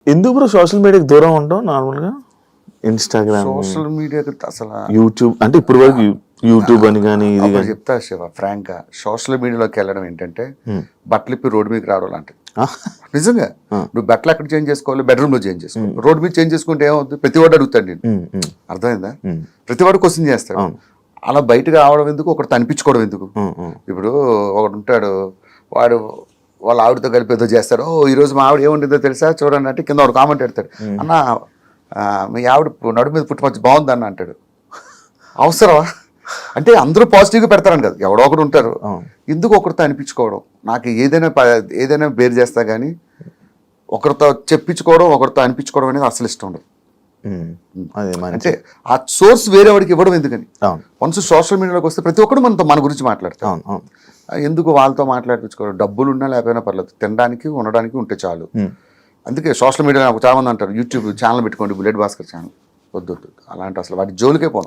ఎందుకు bro social మీడియాకి దూరం ఉంటాం నార్మల్గా? ఇన్స్టాగ్రామ్, సోషల్ మీడియా అసలు యూట్యూబ్ అంటే ఇప్పుడు వరకు యూట్యూబ్ అని కానీ ఇది అప్పుడు కానీ చెప్తా శివ ఫ్రాంక్ గా సోషల్ మీడియాలోకి వెళ్ళడం ఏంటంటే బట్టలు ఇప్పి రోడ్డు మీదకి రావడం లాంటిది. నిజంగా నువ్వు బట్టలు ఎక్కడ చేంజ్ చేసుకోవాలి, బెడ్రూమ్ లో చేంజ్ చేసుకోవాలి. రోడ్డు మీద చేంజ్ చేసుకుంటే ఏమవుతుంది, ప్రతి వాడు అడుగుతాడు నేను. అర్థమైందా? ప్రతి వాడు క్వశ్చన్ చేస్తాడు. అలా బయటకు రావడం ఎందుకు, ఒకటి అనిపించుకోవడం ఎందుకు? ఇప్పుడు ఒకడు ఉంటాడు, వాడు వాళ్ళ ఆవిడతో కలిపి ఏదో చేస్తాడు. ఓ ఈ రోజు మా ఆవిడ ఏముంటుందో తెలుసా చూడండి అంటే కింద ఒక కామెంట్ పెడతాడు, అన్న మీ ఆవిడ నడు మీద పుట్టుమచ్చి బాగుంది అన్న అంటాడు. అవసరమా? అంటే అందరూ పాజిటివ్గా పెడతారని కదా, ఎవడో ఒకడు ఉంటారు. ఎందుకు ఒకరితో అనిపించుకోవడం? నాకు ఏదైనా బేర్ చేస్తా కానీ ఒకరితో చెప్పించుకోవడం, ఒకరితో అనిపించుకోవడం అనేది అసలు ఇష్టం ఉండదు. అంటే ఆ సోర్స్ వేరే వాడికి ఇవ్వడం ఎందుకని. వన్స్ సోషల్ మీడియాలోకి వస్తే ప్రతి ఒక్కరు మన గురించి మాట్లాడతారు. ఎందుకు వాళ్ళతో మాట్లాడించుకోవడం? డబ్బులు ఉన్నా లేకపోయినా పర్లేదు, తినడానికి ఉండడానికి ఉంటే చాలు. అందుకే సోషల్ మీడియా చాలా మంది అంటారు యూట్యూబ్ ఛానల్ పెట్టుకోండి, బుల్లెట్ భాస్కర్ ఛానల్. వద్దు అలాంటి అసలు వాటి జోలికే పోను.